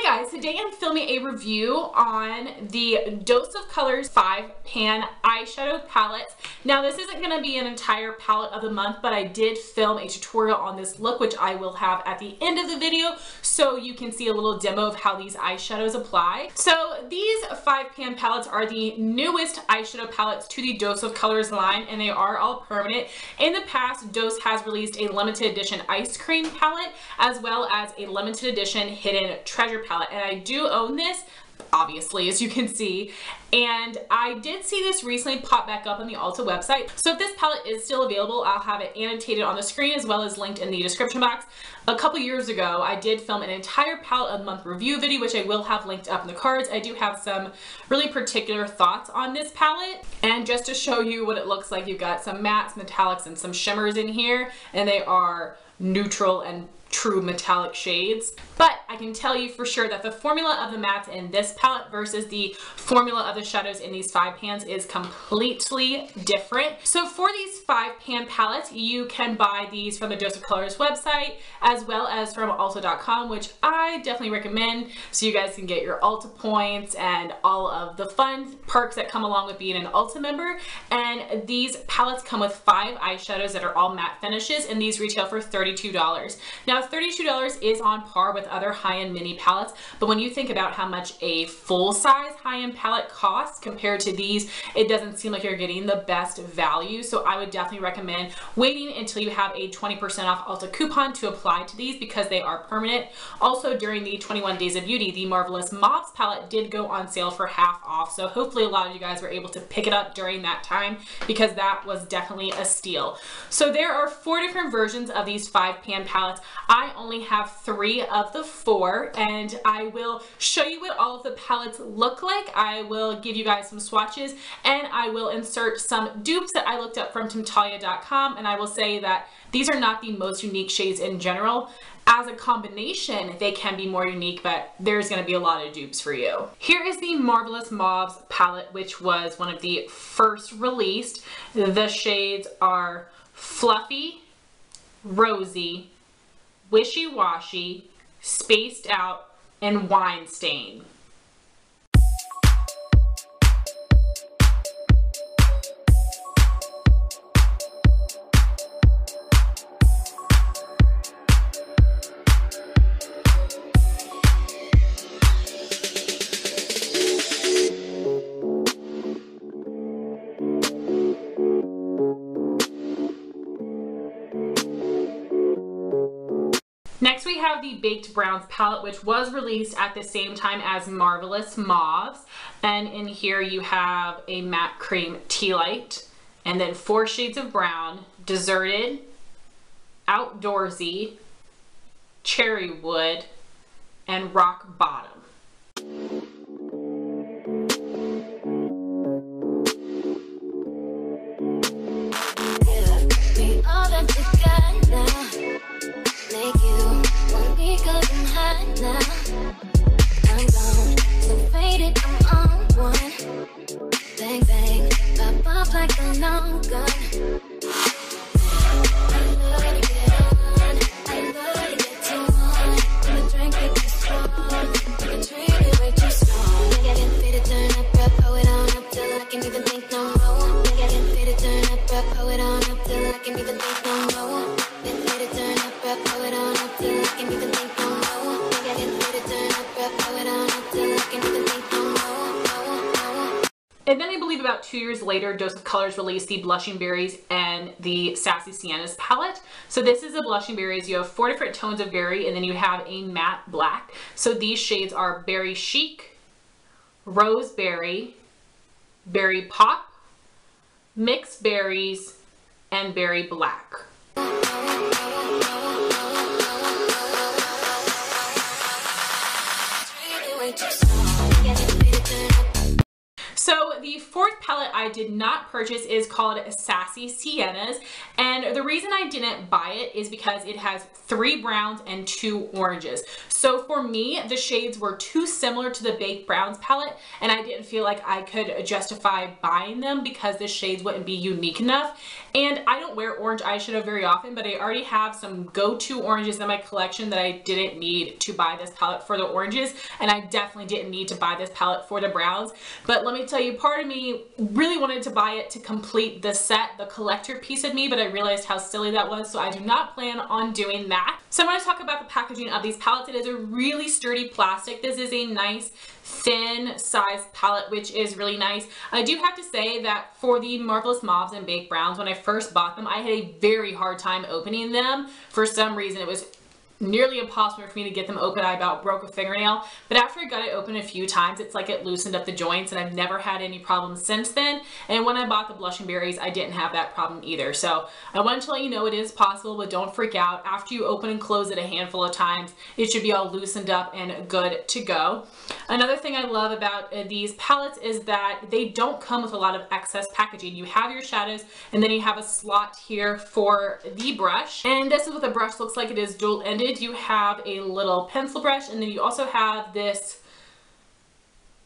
Hey guys, today I'm filming a review on the Dose of Colors 5-pan eyeshadow palettes. Now this isn't going to be an entire palette of the month, but I did film a tutorial on this look, which I will have at the end of the video, so you can see a little demo of how these eyeshadows apply. So these 5-pan palettes are the newest eyeshadow palettes to the Dose of Colors line, and they are all permanent. In the past, Dose has released a limited edition ice cream palette, as well as a limited edition hidden treasure palette, and I do own this, obviously, as you can see, and I did see this recently pop back up on the Ulta website. So if this palette is still available, I'll have it annotated on the screen as well as linked in the description box. A couple years ago, I did film an entire palette of the month review video, which I will have linked up in the cards. I do have some really particular thoughts on this palette, and just to show you what it looks like, you've got some mattes, metallics, and some shimmers in here, and they are neutral and true metallic shades. But I can tell you for sure that the formula of the mattes in this palette versus the formula of the shadows in these 5-pans is completely different. So for these 5-pan palettes, you can buy these from the Dose of Colors website as well as from Ulta.com, which I definitely recommend, so you guys can get your Ulta points and all of the fun perks that come along with being an Ulta member. And these palettes come with 5 eyeshadows that are all matte finishes, and these retail for $32. Now $32 is on par with other high-end mini palettes, but when you think about how much a full-size high-end palette costs compared to these, it doesn't seem like you're getting the best value. So I would definitely recommend waiting until you have a 20% off Ulta coupon to apply to these, because they are permanent. Also, during the 21 Days of Beauty, the Marvelous Mauves palette did go on sale for half off, so hopefully a lot of you guys were able to pick it up during that time, because that was definitely a steal. So there are 4 different versions of these 5-pan palettes. I only have 3 of the 4, and I will show you what all of the palettes look like. I will give you guys some swatches, and I will insert some dupes that I looked up from Timtalia.com, and I will say that these are not the most unique shades in general. As a combination, they can be more unique, but there's going to be a lot of dupes for you. Here is the Marvelous Mauves palette, which was one of the first released. The shades are Fluffy, Rosy, Wishy Washy, Spaced Out, and Wine Stain. Next we have the Baked Browns palette, which was released at the same time as Marvelous Mauves. And in here you have a matte cream tea light, and then 4 shades of brown: Deserted, Outdoorsy, Cherrywood, and Rock Bottom. Make you want me 'cause I'm hot now. I'm gone, so faded, I'm on one. Bang bang, pop off like a long gun. I love to get on, I love to get too on. When I drink it too strong, I treat it way too strong. Getting fit to turn up, rap, pull it on up till I can't even think no more. Getting fit to turn up, rap, pull it on up till I can't even think no more. Pull it on up till I can't even think no more. Get ready to turn up, pull it on up till I can't even think no more. And then I believe about 2 years later, Dose of Colors released the Blushing Berries and the Sassy Siennas palette. So this is the Blushing Berries. You have 4 different tones of berry, and then you have a matte black. So these shades are Berry Chic, Roseberry, Berry Pop, Mixed Berries, and Berry Black. So the fourth palette I did not purchase is called Sassy Siennas, and the reason I didn't buy it is because it has 3 browns and 2 oranges. So for me, the shades were too similar to the Baked Browns palette, and I didn't feel like I could justify buying them because the shades wouldn't be unique enough. And I don't wear orange eyeshadow very often, but I already have some go-to oranges in my collection that I didn't need to buy this palette for the oranges, and I definitely didn't need to buy this palette for the browns. But let me tell you, part of me really wanted to buy it to complete the set, the collector piece of me, but I realized how silly that was, so I do not plan on doing that. So I'm going to talk about the packaging of these palettes. It is a really sturdy plastic. This is a nice thin sized palette, which is really nice. I do have to say that for the Marvelous Mauves and Baked Browns, when I first bought them, I had a very hard time opening them. For some reason, it was nearly impossible for me to get them open. I about broke a fingernail, but after I got it open a few times, it's like it loosened up the joints, and I've never had any problems since then. And when I bought the Blushing Berries, I didn't have that problem either. So I wanted to let you know it is possible, but don't freak out. After you open and close it a handful of times, it should be all loosened up and good to go. Another thing I love about these palettes is that they don't come with a lot of excess packaging. You have your shadows, and then you have a slot here for the brush. And this is what the brush looks like. It is dual-ended. You have a little pencil brush, and then you also have this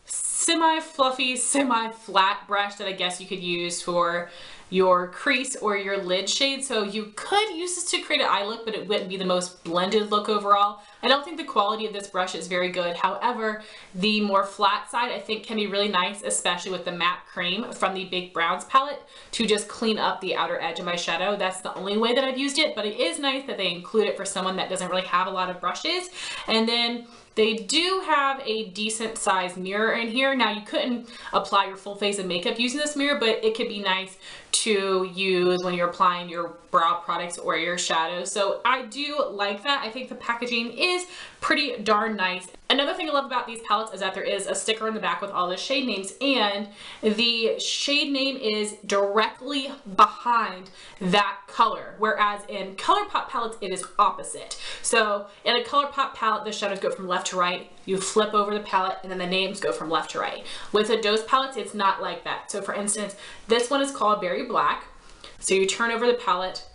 semi-fluffy, semi-flat brush that I guess you could use for your crease or your lid shade. So you could use this to create an eye look, but it wouldn't be the most blended look overall. I don't think the quality of this brush is very good. However, the more flat side I think can be really nice, especially with the matte cream from the Baked Browns palette, to just clean up the outer edge of my shadow. That's the only way that I've used it, but it is nice that they include it for someone that doesn't really have a lot of brushes. And then they do have a decent sized mirror in here. Now, you couldn't apply your full face of makeup using this mirror, but it could be nice to use when you're applying your brow products or your shadows. So I do like that. I think the packaging is pretty darn nice. Another thing I love about these palettes is that there is a sticker in the back with all the shade names, and the shade name is directly behind that color, whereas in ColourPop palettes it is opposite. So in a ColourPop palette, the shadows go from left to right. You flip over the palette and then the names go from left to right. With the Dose palettes, it's not like that. So for instance, this one is called Berry Black. So you turn over the palette,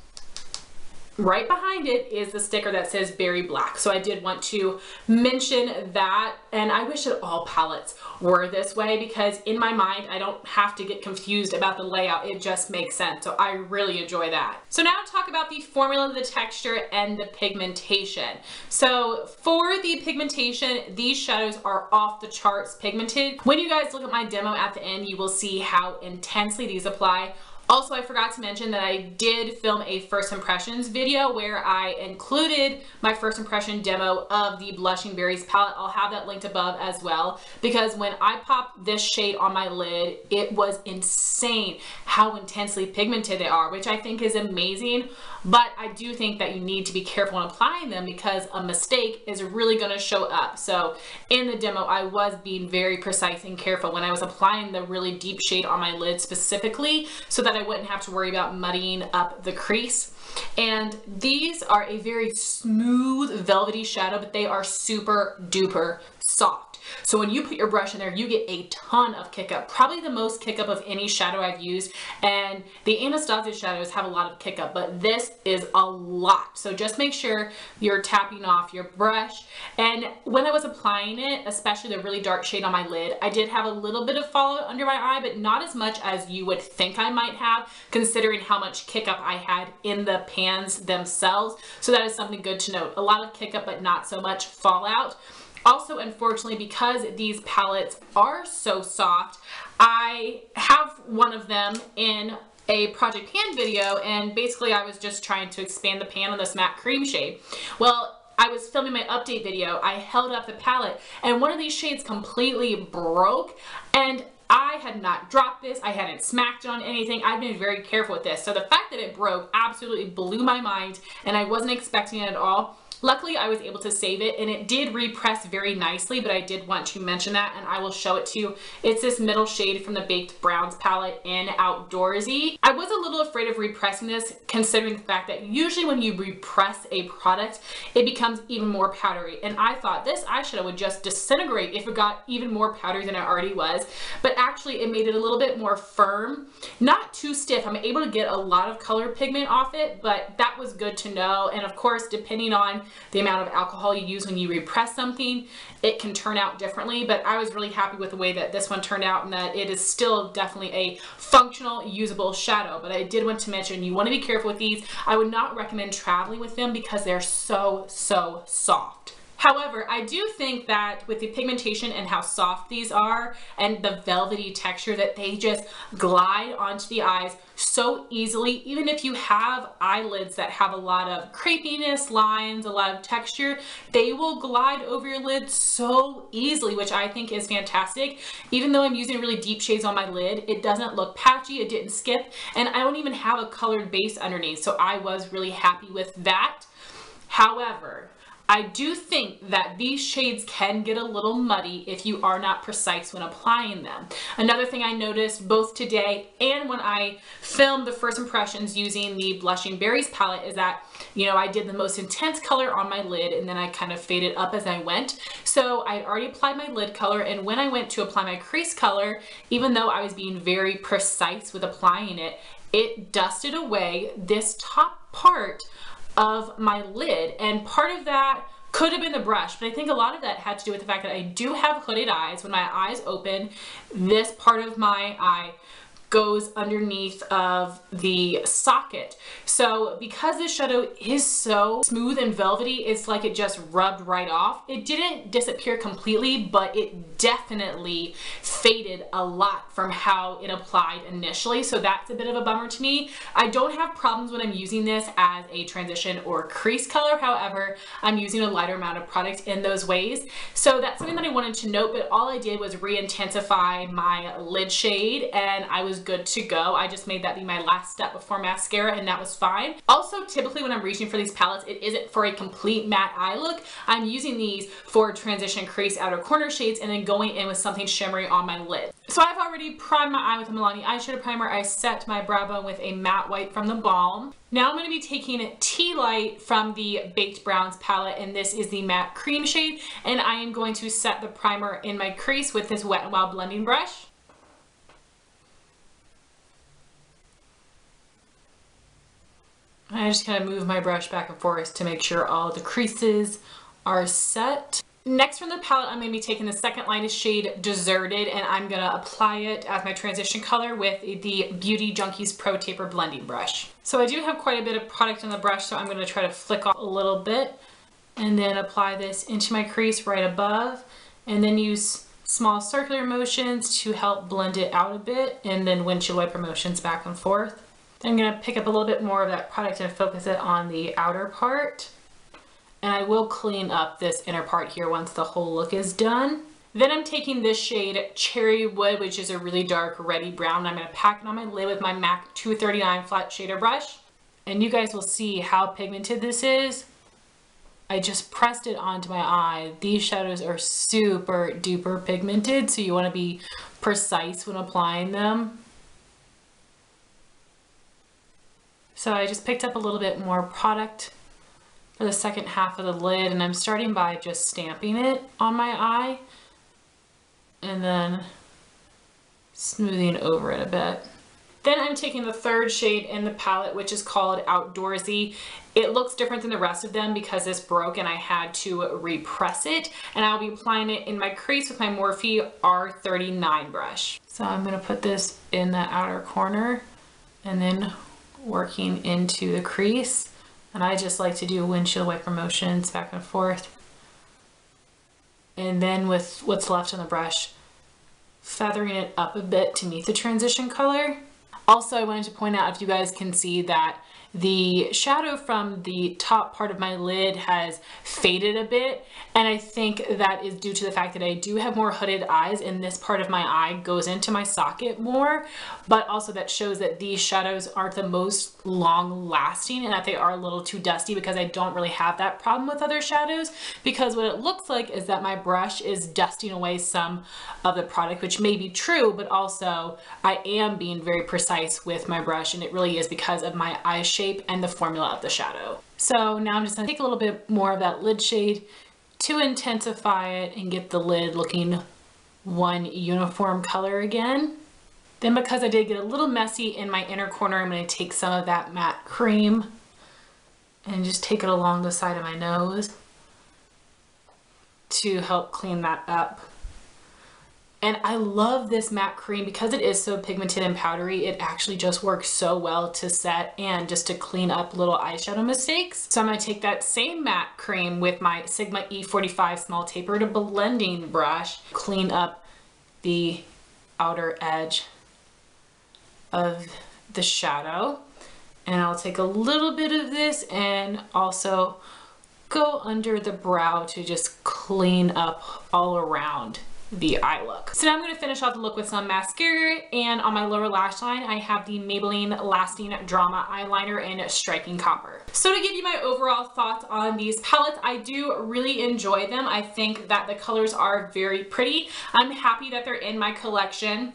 right behind it is the sticker that says Berry Black. So I did want to mention that, and I wish that all palettes were this way, because in my mind I don't have to get confused about the layout. It just makes sense. So I really enjoy that. So now talk about the formula, the texture, and the pigmentation. So for the pigmentation, these shadows are off the charts pigmented. When you guys look at my demo at the end, you will see how intensely these apply. Also, I forgot to mention that I did film a first impressions video where I included my first impression demo of the Blushing Berries palette. I'll have that linked above as well, because when I popped this shade on my lid, it was insane how intensely pigmented they are, which I think is amazing. But I do think that you need to be careful when applying them, because a mistake is really going to show up. So in the demo, I was being very precise and careful when I was applying the really deep shade on my lid specifically, so that I wouldn't have to worry about muddying up the crease. And these are a very smooth velvety shadow, but they are super duper soft. So when you put your brush in there, you get a ton of kick up, probably the most kick up of any shadow I've used. And the Anastasia shadows have a lot of kick up, but this is a lot. So just make sure you're tapping off your brush. And when I was applying it, especially the really dark shade on my lid, I did have a little bit of fallout under my eye, but not as much as you would think I might have, considering how much kick up I had in the pans themselves. So that is something good to note. A lot of kick up, but not so much fallout. Also, unfortunately, because these palettes are so soft, I have one of them in a project pan video, and basically I was just trying to expand the pan on this matte cream shade. Well, I was filming my update video, I held up the palette, and one of these shades completely broke, and I had not dropped this, I hadn't smacked it on anything, I've been very careful with this. So the fact that it broke absolutely blew my mind, and I wasn't expecting it at all. Luckily, I was able to save it and it did repress very nicely, but I did want to mention that and I will show it to you. It's this middle shade from the Baked Browns palette in Outdoorsy. I was a little afraid of repressing this considering the fact that usually when you repress a product, it becomes even more powdery. And I thought this eyeshadow would just disintegrate if it got even more powdery than it already was. But actually it made it a little bit more firm, not too stiff. I'm able to get a lot of color pigment off it, but that was good to know. And of course, depending on the amount of alcohol you use when you repress something, it can turn out differently, but I was really happy with the way that this one turned out and that it is still definitely a functional, usable shadow. But I did want to mention you want to be careful with these. I would not recommend traveling with them because they're so soft. However, I do think that with the pigmentation and how soft these are and the velvety texture that they just glide onto the eyes so easily, even if you have eyelids that have a lot of crepiness, lines, a lot of texture, they will glide over your lid so easily, which I think is fantastic. Even though I'm using really deep shades on my lid, it doesn't look patchy, it didn't skip, and I don't even have a colored base underneath, so I was really happy with that. However, I do think that these shades can get a little muddy if you are not precise when applying them. Another thing I noticed both today and when I filmed the first impressions using the Blushing Berries palette is that, you know, I did the most intense color on my lid and then I kind of faded up as I went. So I had already applied my lid color, and when I went to apply my crease color, even though I was being very precise with applying it, it dusted away this top part of my lid, and part of that could have been the brush, but I think a lot of that had to do with the fact that I do have hooded eyes. When my eyes open, this part of my eye goes underneath of the socket. So because this shadow is so smooth and velvety, it's like it just rubbed right off. It didn't disappear completely, but it definitely faded a lot from how it applied initially. So that's a bit of a bummer to me. I don't have problems when I'm using this as a transition or crease color. However, I'm using a lighter amount of product in those ways. So that's something that I wanted to note, but all I did was re-intensify my lid shade and I was good to go. I just made that be my last step before mascara and that was fine. Also, typically when I'm reaching for these palettes, it isn't for a complete matte eye look. I'm using these for transition crease outer corner shades and then going in with something shimmery on my lid. So I've already primed my eye with a Milani eyeshadow primer. I set my brow bone with a matte white from the Balm. Now I'm going to be taking Tea Light from the Baked Browns palette, and this is the matte cream shade, and I am going to set the primer in my crease with this Wet n Wild blending brush. I just kind of move my brush back and forth to make sure all the creases are set. Next from the palette, I'm going to be taking the second lightest shade, Deserted, and I'm going to apply it as my transition color with the Beauty Junkies Pro Taper blending brush. So I do have quite a bit of product on the brush, so I'm going to try to flick off a little bit and then apply this into my crease right above, and then use small circular motions to help blend it out a bit, and then windshield wiper motions back and forth. I'm going to pick up a little bit more of that product and focus it on the outer part. And I will clean up this inner part here once the whole look is done. Then I'm taking this shade Cherrywood, which is a really dark reddy brown. I'm going to pack it on my lid with my MAC 239 flat shader brush. And you guys will see how pigmented this is. I just pressed it onto my eye. These shadows are super duper pigmented, so you want to be precise when applying them. So I just picked up a little bit more product for the second half of the lid, and I'm starting by just stamping it on my eye and then smoothing over it a bit. Then I'm taking the third shade in the palette, which is called Outdoorsy. It looks different than the rest of them because this broke and I had to repress it, and I'll be applying it in my crease with my Morphe R39 brush. So I'm going to put this in the outer corner and then working into the crease, and I just like to do windshield wiper motions back and forth, and then with what's left on the brush, feathering it up a bit to meet the transition color. Also, I wanted to point out, if you guys can see, that the shadow from the top part of my lid has faded a bit, and I think that is due to the fact that I do have more hooded eyes and this part of my eye goes into my socket more, but also that shows that these shadows aren't the most long lasting and that they are a little too dusty, because I don't really have that problem with other shadows, because what it looks like is that my brush is dusting away some of the product, which may be true, but also I am being very precise with my brush, and it really is because of my eye shape and the formula of the shadow. So now I'm just going to take a little bit more of that lid shade to intensify it and get the lid looking one uniform color again. Then, because I did get a little messy in my inner corner, I'm going to take some of that matte cream and just take it along the side of my nose to help clean that up. And I love this matte cream because it is so pigmented and powdery. It actually just works so well to set and just to clean up little eyeshadow mistakes. So I'm going to take that same matte cream with my Sigma E45 small tapered blending brush, clean up the outer edge of the shadow. And I'll take a little bit of this and also go under the brow to just clean up all around the eye look. So now I'm going to finish off the look with some mascara, and on my lower lash line I have the Maybelline Lasting Drama eyeliner in Striking Copper. So to give you my overall thoughts on these palettes, I do really enjoy them. I think that the colors are very pretty. I'm happy that they're in my collection.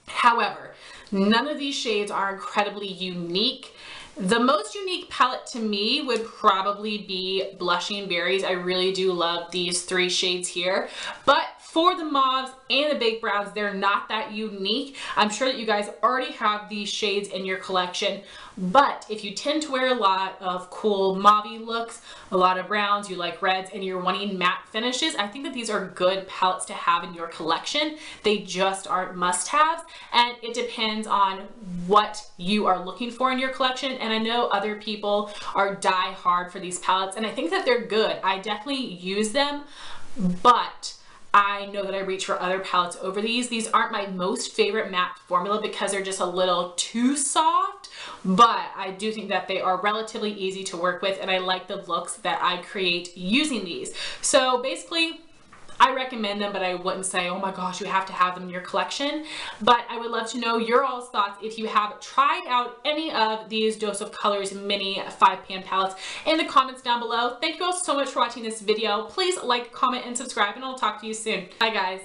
However, none of these shades are incredibly unique. The most unique palette to me would probably be Blushing Berries. I really do love these three shades here, but for the mauves and the baked browns, they're not that unique. I'm sure that you guys already have these shades in your collection, but if you tend to wear a lot of cool mauve looks, a lot of browns, you like reds, and you're wanting matte finishes, I think that these are good palettes to have in your collection. They just aren't must-haves, and it depends on what you are looking for in your collection. And I know other people are die hard for these palettes, and I think that they're good. I definitely use them, but I know that I reach for other palettes over these. These aren't my most favorite matte formula because they're just a little too soft, but I do think that they are relatively easy to work with, and I like the looks that I create using these. So basically, I recommend them, but I wouldn't say, oh my gosh, you have to have them in your collection. But I would love to know your all's thoughts if you have tried out any of these Dose of Colors mini 5-pan palettes in the comments down below. Thank you all so much for watching this video. Please like, comment, and subscribe, and I'll talk to you soon. Bye guys.